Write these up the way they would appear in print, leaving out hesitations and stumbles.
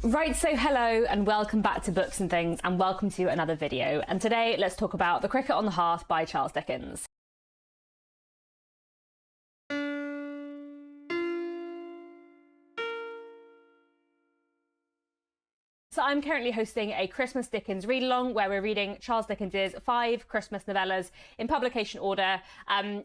Right, so hello and welcome back to Books and Things, and welcome to another video. And today let's talk about The Cricket on the Hearth by Charles Dickens. So I'm currently hosting a Christmas Dickens read-along where we're reading Charles Dickens's 5 Christmas novellas in publication order,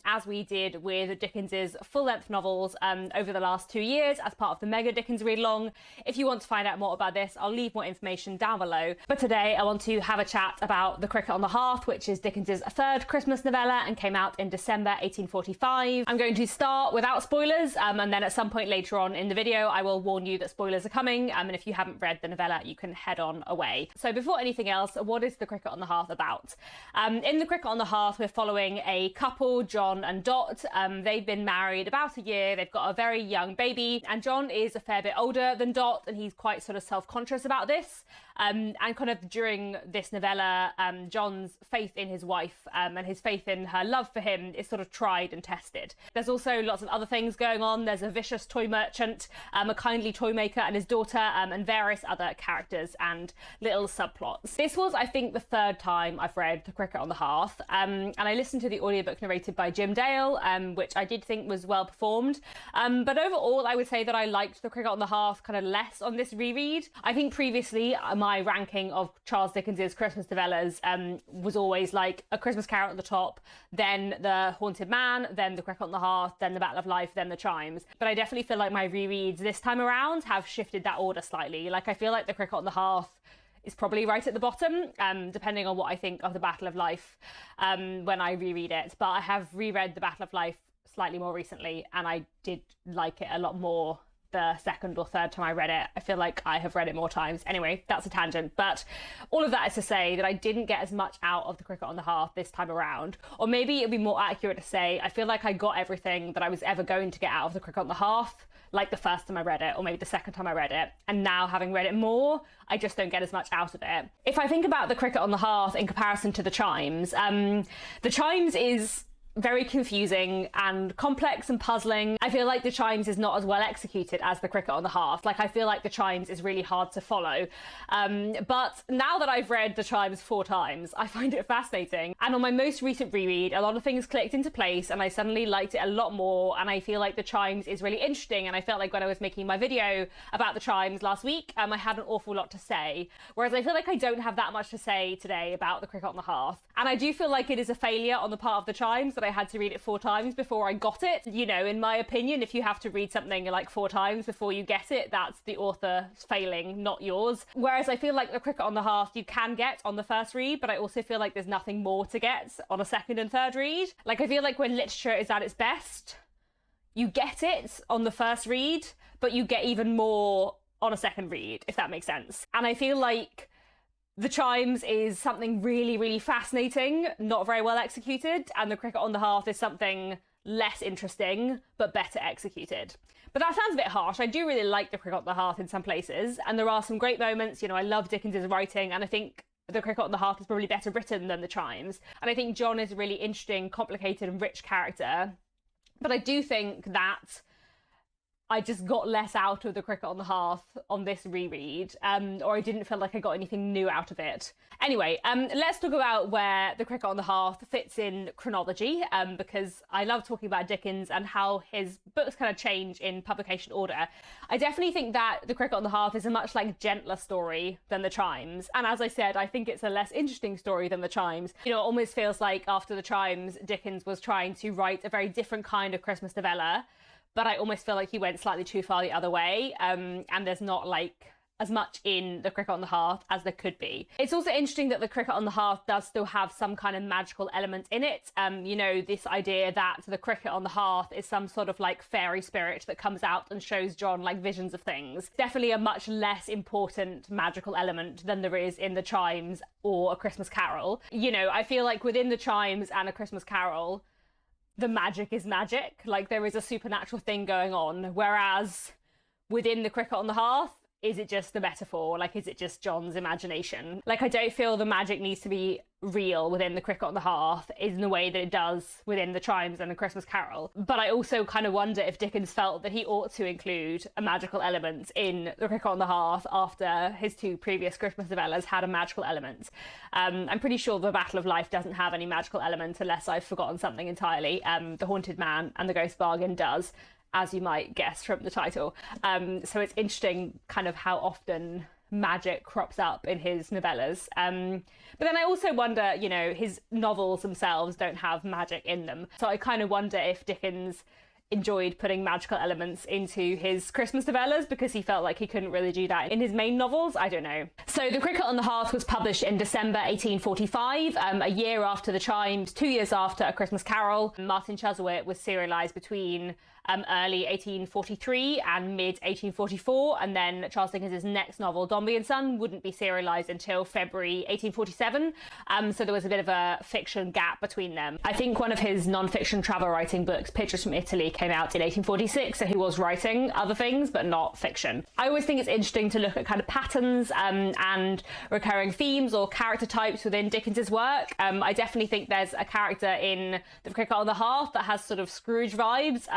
as we did with Dickens's full-length novels over the last 2 years as part of the Mega Dickens read-along. If you want to find out more about this, I'll leave more information down below. But today I want to have a chat about The Cricket on the Hearth, which is Dickens's 3rd Christmas novella and came out in December 1845. I'm going to start without spoilers, and then at some point later on in the video I will warn you that spoilers are coming, and if you haven't read the novella you can head on away. So before anything else, what is The Cricket on the Hearth about? In The Cricket on the Hearth we're following a couple, John and Dot. They've been married about a year, they've got a very young baby, and John is a fair bit older than Dot and he's quite sort of self-conscious about this. And kind of during this novella, John's faith in his wife and his faith in her love for him is sort of tried and tested. There's also lots of other things going on. There's a vicious toy merchant, a kindly toy maker and his daughter, and various other characters and little subplots. This was, I think, the 3rd time I've read The Cricket on the Hearth, and I listened to the audiobook narrated by Jim Dale, which I did think was well performed. But overall, I would say that I liked The Cricket on the Hearth kind of less on this reread. I think previously my ranking of Charles Dickens's Christmas novellas was always like A Christmas Carol at the top, then The Haunted Man, then The Cricket on the Hearth, then The Battle of Life, then The Chimes. But I definitely feel like my rereads this time around have shifted that order slightly. Like, I feel like The Cricket on the Hearth is probably right at the bottom, depending on what I think of The Battle of Life when I reread it. But I have reread The Battle of Life slightly more recently, and I did like it a lot more the 2nd or 3rd time I read it. I feel like I have read it more times. Anyway, that's a tangent, but all of that is to say that I didn't get as much out of The Cricket on the Hearth this time around. Or maybe it'd be more accurate to say I feel like I got everything that I was ever going to get out of The Cricket on the Hearth, like the 1st time I read it, or maybe the 2nd time I read it. And now, having read it more, I just don't get as much out of it. If I think about The Cricket on the Hearth in comparison to The Chimes, The Chimes is very confusing and complex and puzzling. I feel like The Chimes is not as well executed as The Cricket on the Hearth. Like, I feel like The Chimes is really hard to follow. But now that I've read The Chimes 4 times, I find it fascinating. And on my most recent reread, a lot of things clicked into place and I suddenly liked it a lot more, and I feel like The Chimes is really interesting, and I felt like when I was making my video about The Chimes last week, I had an awful lot to say. Whereas I feel like I don't have that much to say today about The Cricket on the Hearth. And I do feel like it is a failure on the part of The Chimes that I had to read it 4 times before I got it. You know, in my opinion, if you have to read something like 4 times before you get it, that's the author failing, not yours. Whereas I feel like The Cricket on the Hearth you can get on the first read, but I also feel like there's nothing more to get on a 2nd and 3rd read. Like, I feel like when literature is at its best, you get it on the first read, but you get even more on a 2nd read, if that makes sense. And I feel like The Chimes is something really, really fascinating, not very well executed, and The Cricket on the Hearth is something less interesting, but better executed. But that sounds a bit harsh. I do really like The Cricket on the Hearth in some places, and there are some great moments. You know, I love Dickens's writing, and I think The Cricket on the Hearth is probably better written than The Chimes. And I think John is a really interesting, complicated, and rich character. But I do think that I just got less out of The Cricket on the Hearth on this reread, or I didn't feel like I got anything new out of it. Anyway, let's talk about where The Cricket on the Hearth fits in chronology, because I love talking about Dickens and how his books kind of change in publication order. I definitely think that The Cricket on the Hearth is a much gentler story than The Chimes, and as I said, I think it's a less interesting story than The Chimes. You know, it almost feels like after The Chimes, Dickens was trying to write a very different kind of Christmas novella, but I almost feel like he went slightly too far the other way, and there's not as much in The Cricket on the Hearth as there could be. It's also interesting that The Cricket on the Hearth does still have some kind of magical element in it. You know, this idea that the cricket on the hearth is some sort of fairy spirit that comes out and shows John visions of things. Definitely a much less important magical element than there is in The Chimes or A Christmas Carol. You know, I feel like within The Chimes and A Christmas Carol, the magic is magic. Like, there is a supernatural thing going on, whereas within The Cricket on the Hearth, is it just the metaphor? Like, is it just John's imagination? Like, I don't feel the magic needs to be real within the Cricket on the Hearth in the way that it does within the Chimes and A Christmas Carol. But I also kind of wonder if Dickens felt that he ought to include a magical element in the Cricket on the Hearth after his two previous Christmas novellas had a magical element. I'm pretty sure The Battle of Life doesn't have any magical element unless I've forgotten something entirely. The Haunted Man and The Ghost Bargain does, as you might guess from the title. So it's interesting kind of how often magic crops up in his novellas. But then I also wonder, you know, his novels themselves don't have magic in them. So I kind of wonder if Dickens enjoyed putting magical elements into his Christmas novellas because he felt like he couldn't really do that in his main novels. I don't know. So The Cricket on the Hearth was published in December 1845, a year after the Chimes, 2 years after A Christmas Carol. Martin Chuzzlewit was serialised between early 1843 and mid 1844, and then Charles Dickens' next novel, Dombey and Son, wouldn't be serialised until February 1847. So there was a bit of a fiction gap between them. I think one of his non-fiction travel writing books, Pictures from Italy, came out in 1846, so he was writing other things but not fiction. I always think it's interesting to look at kind of patterns and recurring themes or character types within Dickens's work. I definitely think there's a character in The Cricket on the Hearth that has sort of Scrooge vibes.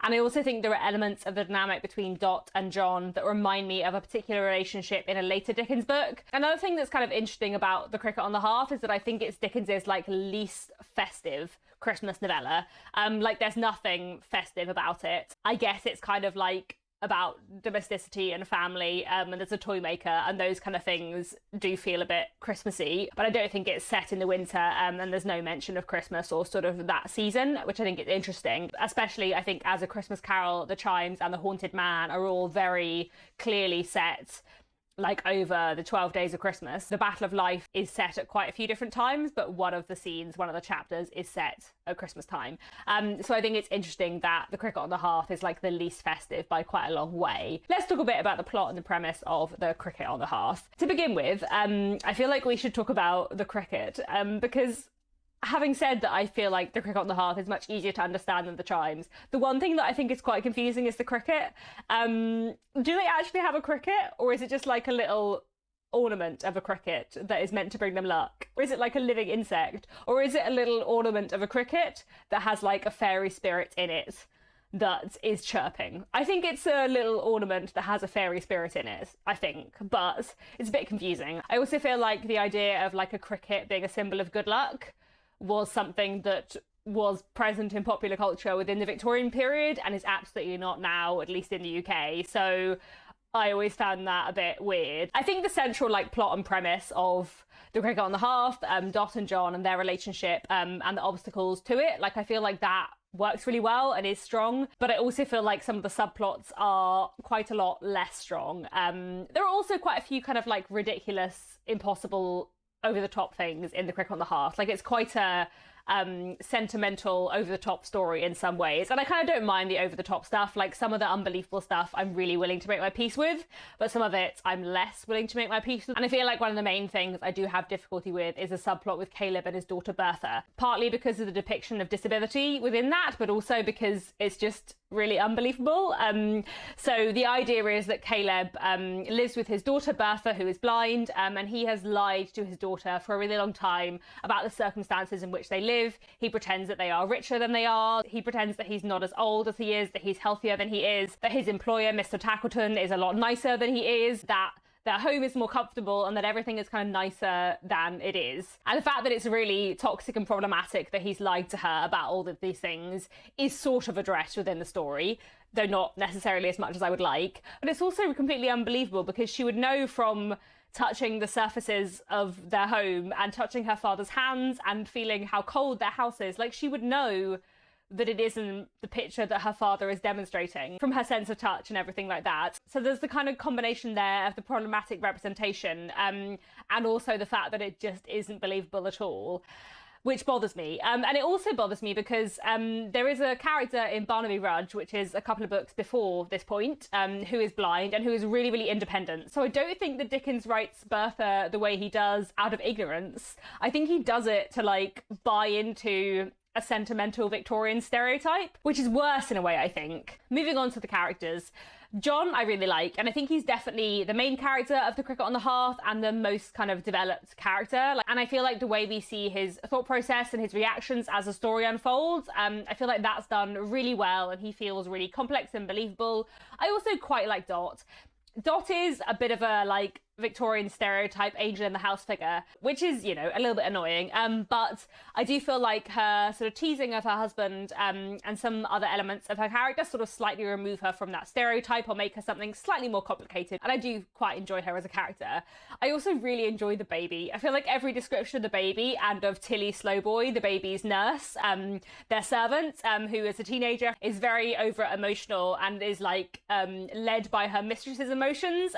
And I also think there are elements of the dynamic between Dot and John that remind me of a particular relationship in a later Dickens book. Another thing that's kind of interesting about The Cricket on the Hearth is that I think it's Dickens's like least festive Christmas novella. Like there's nothing festive about it. I guess it's kind of like about domesticity and family, and there's a toy maker, and those kind of things do feel a bit Christmassy, but I don't think it's set in the winter, and there's no mention of Christmas or sort of that season, which I think is interesting. Especially, I think, as A Christmas Carol, the Chimes and the Haunted Man are all very clearly set like over the 12 days of Christmas. The Battle of Life is set at quite a few different times, but one of the scenes, one of the chapters is set at Christmas time. So I think it's interesting that The Cricket on the Hearth is like the least festive by quite a long way. Let's talk a bit about the plot and the premise of The Cricket on the Hearth. To begin with, I feel like we should talk about the cricket, because having said that, I feel like The Cricket on the Hearth is much easier to understand than the Chimes. The one thing that I think is quite confusing is the cricket. Do they actually have a cricket, or is it just like a little ornament of a cricket that is meant to bring them luck? Or is it like a living insect? Or is it a little ornament of a cricket that has like a fairy spirit in it that is chirping? I think it's a little ornament that has a fairy spirit in it, I think, but it's a bit confusing. I also feel like the idea of like a cricket being a symbol of good luck was something that was present in popular culture within the Victorian period and is absolutely not now, at least in the UK. So I always found that a bit weird. I think the central like plot and premise of The Cricket on the Hearth, Dot and John and their relationship, and the obstacles to it, like I feel like that works really well and is strong, but I also feel like some of the subplots are quite a lot less strong. There are also quite a few kind of like ridiculous, impossible, over-the-top things in The Cricket on the Hearth. Like it's quite a sentimental, over-the-top story in some ways, and I kind of don't mind the over-the-top stuff. Like some of the unbelievable stuff I'm really willing to make my peace with, but some of it I'm less willing to make my peace with. And I feel like one of the main things I do have difficulty with is a subplot with Caleb and his daughter Bertha, partly because of the depiction of disability within that, but also because it's just really unbelievable. So the idea is that Caleb lives with his daughter Bertha, who is blind, and he has lied to his daughter for a really long time about the circumstances in which they live. He pretends that they are richer than they are. He pretends that he's not as old as he is, that he's healthier than he is, that his employer, Mr. Tackleton, is a lot nicer than he is, that their home is more comfortable, and that everything is kind of nicer than it is. And the fact that it's really toxic and problematic that he's lied to her about all of these things is sort of addressed within the story, though not necessarily as much as I would like. But it's also completely unbelievable because she would know from touching the surfaces of their home and touching her father's hands and feeling how cold their house is. Like she would know that it isn't the picture that her father is demonstrating from her sense of touch and everything like that. So there's the kind of combination there of the problematic representation and also the fact that it just isn't believable at all, which bothers me. And it also bothers me because there is a character in Barnaby Rudge, which is a couple of books before this point, who is blind and who is really, really independent. So I don't think that Dickens writes Bertha the way he does out of ignorance. I think he does it to like buy into a sentimental Victorian stereotype, which is worse in a way, I think. Moving on to the characters. John I really like, and I think he's definitely the main character of The Cricket on the Hearth and the most kind of developed character. And I feel like the way we see his thought process and his reactions as the story unfolds, I feel like that's done really well, and he feels really complex and believable. I also quite like Dot. Dot is a bit of a like Victorian stereotype angel in the house figure, which is, you know, a little bit annoying. But I do feel like her sort of teasing of her husband and some other elements of her character sort of slightly remove her from that stereotype or make her something slightly more complicated. And I do quite enjoy her as a character. I also really enjoy the baby. I feel like every description of the baby and of Tilly Slowboy, the baby's nurse, their servant, who is a teenager, is very over emotional and is like led by her mistress's emotions,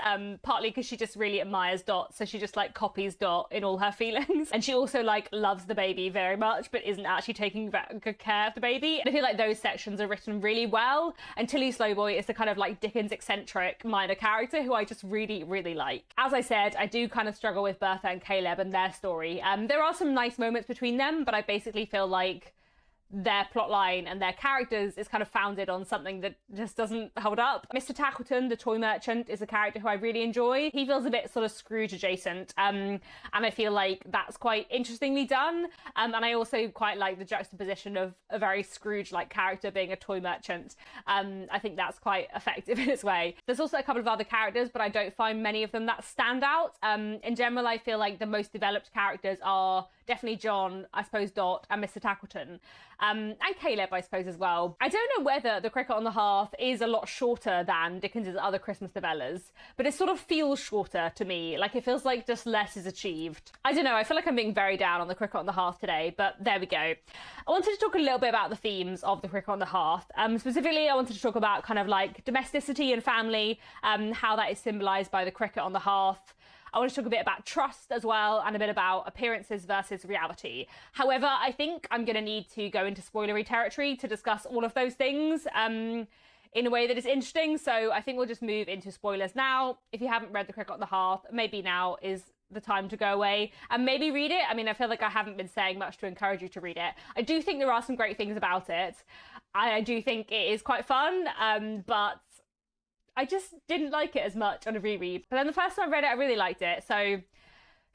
partly because she just really admires Dot, so she just like copies Dot in all her feelings, and she also like loves the baby very much but isn't actually taking good care of the baby. And I feel like those sections are written really well, and Tilly Slowboy is the kind of like Dickens eccentric minor character who I just really like. As I said, I do kind of struggle with Bertha and Caleb and their story. There are some nice moments between them, but I basically feel like their plotline and their characters is kind of founded on something that just doesn't hold up. Mr. Tackleton, the toy merchant, is a character who I really enjoy. He feels a bit sort of Scrooge adjacent, and I feel like that's quite interestingly done. And I also quite like the juxtaposition of a very Scrooge-like character being a toy merchant. I think that's quite effective in its way. There's also a couple of other characters, but I don't find many of them that stand out. In general, I feel like the most developed characters are definitely John, I suppose Dot, and Mr. Tackleton. And Caleb, I suppose, as well. I don't know whether The Cricket on the Hearth is a lot shorter than Dickens's other Christmas novellas, but it sort of feels shorter to me. Like, it feels like just less is achieved. I don't know, I feel like I'm being very down on The Cricket on the Hearth today, but there we go. I wanted to talk a little bit about the themes of The Cricket on the Hearth. Specifically, I wanted to talk about kind of like domesticity and family, how that is symbolised by the cricket on the hearth. I want to talk a bit about trust as well, and a bit about appearances versus reality. However, I think I'm going to need to go into spoilery territory to discuss all of those things in a way that is interesting. So I think we'll just move into spoilers now. If you haven't read The Cricket on the Hearth, maybe now is the time to go away and maybe read it. I mean, I feel like I haven't been saying much to encourage you to read it. I do think there are some great things about it. I do think it is quite fun, but I just didn't like it as much on a reread. But then the first time I read it, I really liked it. So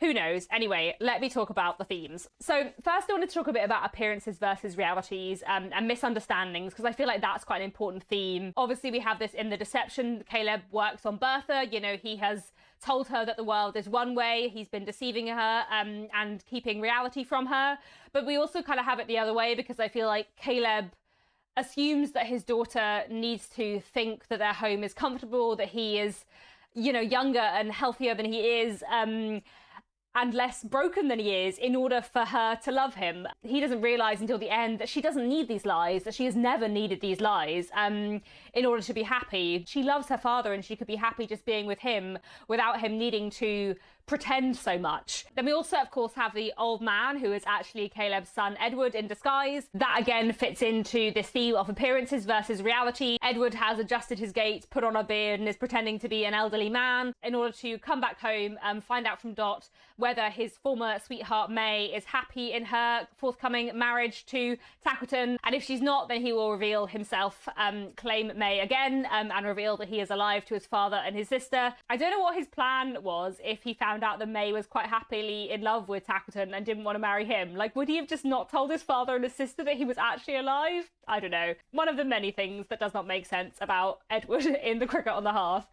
who knows? Anyway, let me talk about the themes. So first, I wanted to talk a bit about appearances versus realities and misunderstandings, because I feel like that's quite an important theme. Obviously, we have this in the deception. Caleb works on Bertha. You know, he has told her that the world is one way. He's been deceiving her and keeping reality from her. But we also kind of have it the other way, because I feel like Caleb assumes that his daughter needs to think that their home is comfortable, that he is, you know, younger and healthier than he is, and less broken than he is, in order for her to love him. He doesn't realise until the end that she doesn't need these lies, that she has never needed these lies in order to be happy. She loves her father, and she could be happy just being with him without him needing to pretend so much. Then we also, of course, have the old man, who is actually Caleb's son Edward in disguise. That again fits into this theme of appearances versus reality. Edward has adjusted his gait, put on a beard, and is pretending to be an elderly man in order to come back home and find out from Dot whether his former sweetheart May is happy in her forthcoming marriage to Tackleton. And if she's not, then he will reveal himself, claim May again, and reveal that he is alive to his father and his sister. I don't know what his plan was if he found out that May was quite happily in love with Tackleton and didn't want to marry him. Like, would he have just not told his father and his sister that he was actually alive? I don't know. One of the many things that does not make sense about Edward in The Cricket on the Hearth.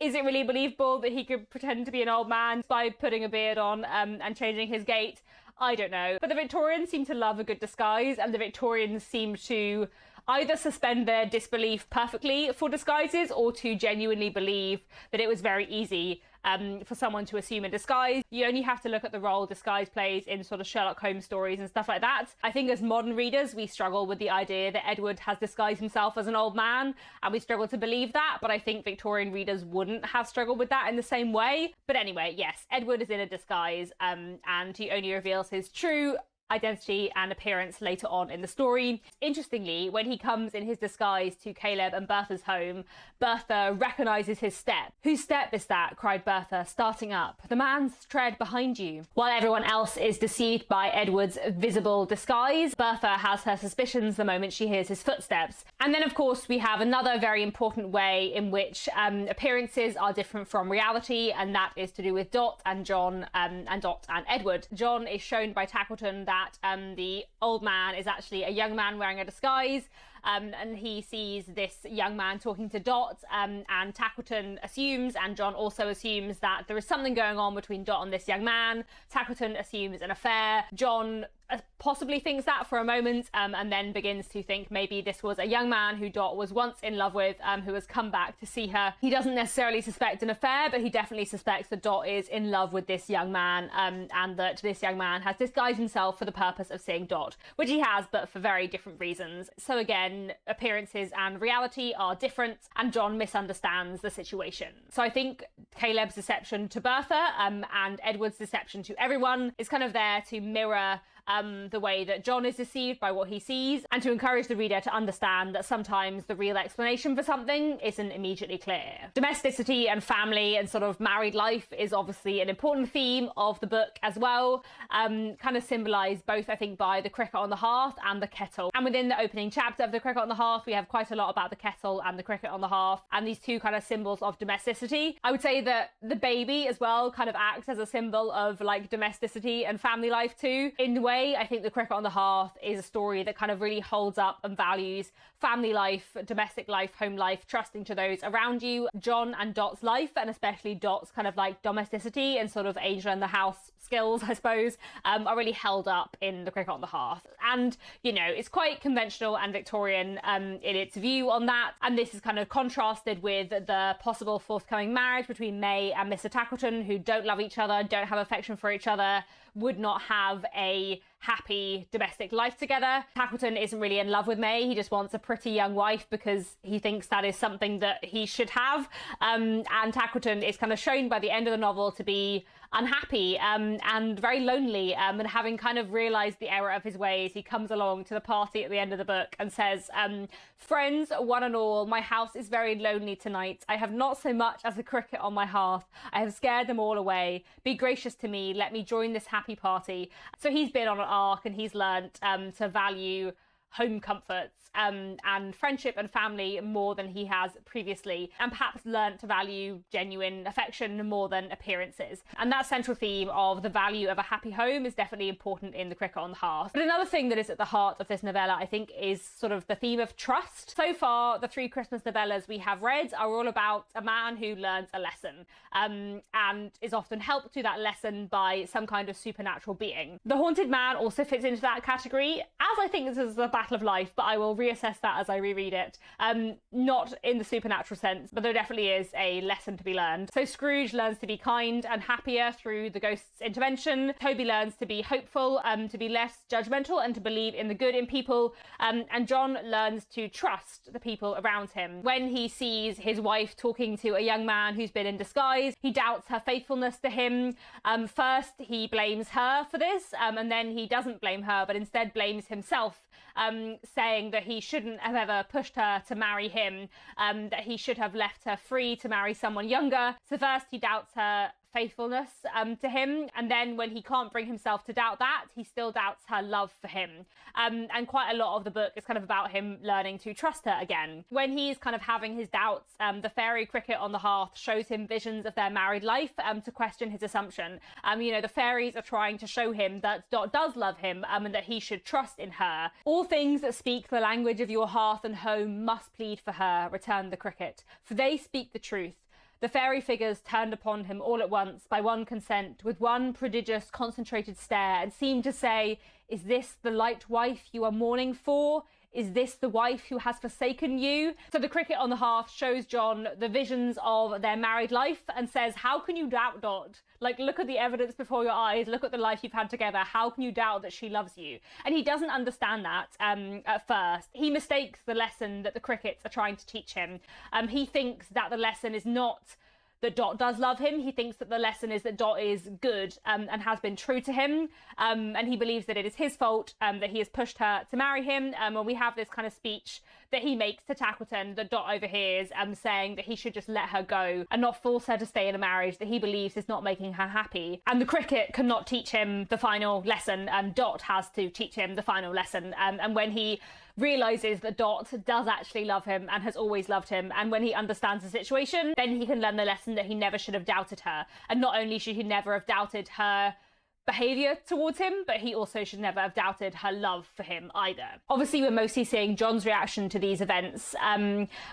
Is it really believable that he could pretend to be an old man by putting a beard on and changing his gait? I don't know. But the Victorians seem to love a good disguise, and the Victorians seem to either suspend their disbelief perfectly for disguises, or to genuinely believe that it was very easy for someone to assume a disguise. You only have to look at the role disguise plays in sort of Sherlock Holmes stories and stuff like that. I think as modern readers, we struggle with the idea that Edward has disguised himself as an old man, and we struggle to believe that, but I think Victorian readers wouldn't have struggled with that in the same way. But anyway, yes, Edward is in a disguise, and he only reveals his true identity and appearance later on in the story. Interestingly, when he comes in his disguise to Caleb and Bertha's home, Bertha recognises his step. "Whose step is that?" cried Bertha, starting up. "The man's tread behind you." While everyone else is deceived by Edward's visible disguise, Bertha has her suspicions the moment she hears his footsteps. And then, of course, we have another very important way in which appearances are different from reality, and that is to do with Dot and John, and Dot and Edward. John is shown by Tackleton that the old man is actually a young man wearing a disguise, and he sees this young man talking to Dot, and Tackleton assumes, and John also assumes, that there is something going on between Dot and this young man. Tackleton assumes an affair. John possibly thinks that for a moment, and then begins to think maybe this was a young man who Dot was once in love with, who has come back to see her. He doesn't necessarily suspect an affair, but he definitely suspects that Dot is in love with this young man, and that this young man has disguised himself for the purpose of seeing Dot, which he has, but for very different reasons. So again, appearances and reality are different, and John misunderstands the situation. So I think Caleb's deception to Bertha, and Edward's deception to everyone is kind of there to mirror the way that John is deceived by what he sees, and to encourage the reader to understand that sometimes the real explanation for something isn't immediately clear. Domesticity and family and sort of married life is obviously an important theme of the book as well, kind of symbolised both, I think, by the cricket on the hearth and the kettle. And within the opening chapter of the cricket on the hearth, we have quite a lot about the kettle and the cricket on the hearth, and these two kind of symbols of domesticity. I would say that the baby as well kind of acts as a symbol of like domesticity and family life too. In the way, I think the cricket on the hearth is a story that kind of really holds up and values family life, domestic life, home life, trusting to those around you. John and Dot's life, and especially Dot's kind of like domesticity and sort of angel in the house skills, I suppose, are really held up in the cricket on the hearth. And, you know, it's quite conventional and Victorian in its view on that. And this is kind of contrasted with the possible forthcoming marriage between May and Mr. Tackleton, who don't love each other, don't have affection for each other, would not have a happy domestic life together. Tackleton isn't really in love with May. He just wants a pretty young wife because he thinks that is something that he should have. And Tackleton is kind of shown by the end of the novel to be unhappy and very lonely, and having kind of realised the error of his ways, he comes along to the party at the end of the book and says, "Friends, one and all, my house is very lonely tonight. I have not so much as a cricket on my hearth. I have scared them all away. Be gracious to me. Let me join this happy party." So he's been on an arc, and he's learnt to value home comforts and friendship and family more than he has previously, and perhaps learnt to value genuine affection more than appearances. And that central theme of the value of a happy home is definitely important in the cricket on the hearth. But another thing that is at the heart of this novella, I think, is sort of the theme of trust. So far, the three Christmas novellas we have read are all about a man who learns a lesson, and is often helped to that lesson by some kind of supernatural being. The Haunted Man also fits into that category, as I think this is the battle of life, but I will reassess that as I reread it. Not in the supernatural sense, but there definitely is a lesson to be learned. So Scrooge learns to be kind and happier through the ghost's intervention. Toby learns to be hopeful, to be less judgmental, and to believe in the good in people. And John learns to trust the people around him. When he sees his wife talking to a young man who's been in disguise, he doubts her faithfulness to him. First, he blames her for this, and then he doesn't blame her, but instead blames himself, saying that he shouldn't have ever pushed her to marry him, that he should have left her free to marry someone younger. So first he doubts her faithfulness to him, and then when he can't bring himself to doubt that, he still doubts her love for him. And quite a lot of the book is kind of about him learning to trust her again. When he's kind of having his doubts, the fairy cricket on the hearth shows him visions of their married life, to question his assumption. You know, the fairies are trying to show him that Dot does love him, and that he should trust in her. "All things that speak the language of your hearth and home must plead for her," returned the cricket, "for they speak the truth." The fairy figures turned upon him all at once, by one consent, with one prodigious concentrated stare, and seemed to say, "Is this the light wife you are mourning for? Is this the wife who has forsaken you?" So the cricket on the hearth shows John the visions of their married life and says, how can you doubt Dot? Like, look at the evidence before your eyes, look at the life you've had together, how can you doubt that she loves you? And he doesn't understand that at first. He mistakes the lesson that the crickets are trying to teach him. He thinks that the lesson is not that Dot does love him. He thinks that the lesson is that Dot is good and has been true to him, and he believes that it is his fault that he has pushed her to marry him. And we have this kind of speech that he makes to Tackleton that Dot overhears, saying that he should just let her go and not force her to stay in a marriage that he believes is not making her happy. And the cricket cannot teach him the final lesson. Dot has to teach him the final lesson. And when he realizes that Dot does actually love him and has always loved him, and when he understands the situation, then he can learn the lesson that he never should have doubted her. And not only should he never have doubted her behaviour towards him, but he also should never have doubted her love for him either. Obviously, we're mostly seeing John's reaction to these events.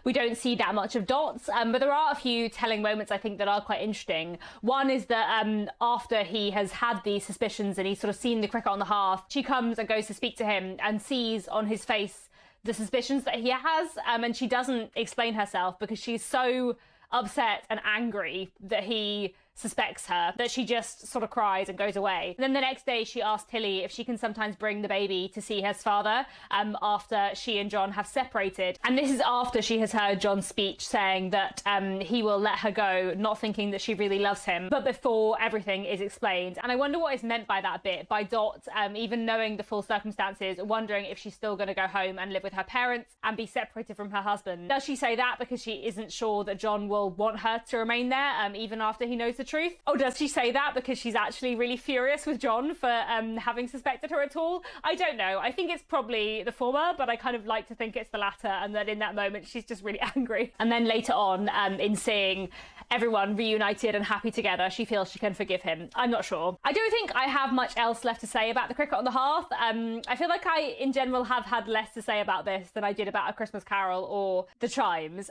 We don't see that much of Dot's, but there are a few telling moments, I think, that are quite interesting. One is that after he has had these suspicions and he's sort of seen the cricket on the hearth, she comes and goes to speak to him and sees on his face the suspicions that he has, and she doesn't explain herself because she's so upset and angry that he suspects her, that she just sort of cries and goes away. And then the next day she asks Tilly if she can sometimes bring the baby to see his father after she and John have separated. And this is after she has heard John's speech saying that he will let her go, not thinking that she really loves him, but before everything is explained. And I wonder what is meant by that bit, by Dot, even knowing the full circumstances, wondering if she's still going to go home and live with her parents and be separated from her husband. Does she say that because she isn't sure that John will want her to remain there, even after he knows the truth? Or does she say that because she's actually really furious with John for having suspected her at all? I don't know. I think it's probably the former, but I kind of like to think it's the latter, and that in that moment she's just really angry. And then later on, in seeing everyone reunited and happy together, she feels she can forgive him. I'm not sure. I don't think I have much else left to say about the cricket on the hearth. I feel like I, in general, have had less to say about this than I did about A Christmas Carol or the Chimes.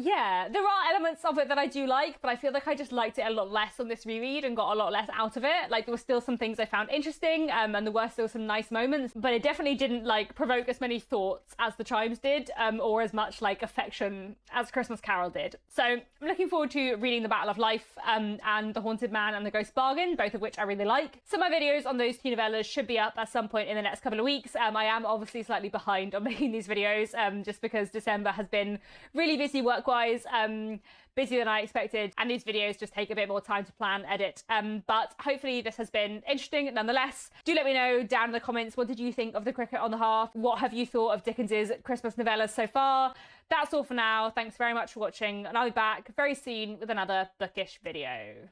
Yeah, there are elements of it that I do like, but I feel like I just liked it a lot less on this reread and got a lot less out of it. Like, there were still some things I found interesting, and there were still some nice moments, but it definitely didn't, like, provoke as many thoughts as the Chimes did, or as much, like, affection as Christmas Carol did. So I'm looking forward to reading The Battle of Life and The Haunted Man and The Ghost Bargain, both of which I really like. So my videos on those two novellas should be up at some point in the next couple of weeks. I am obviously slightly behind on making these videos, just because December has been really busy work-wise, busier than I expected, and these videos just take a bit more time to plan, edit, but hopefully this has been interesting nonetheless. Do let me know down in the comments, what did you think of The Cricket on the Hearth? What have you thought of Dickens's Christmas novellas so far? That's all for now. Thanks very much for watching, and I'll be back very soon with another bookish video.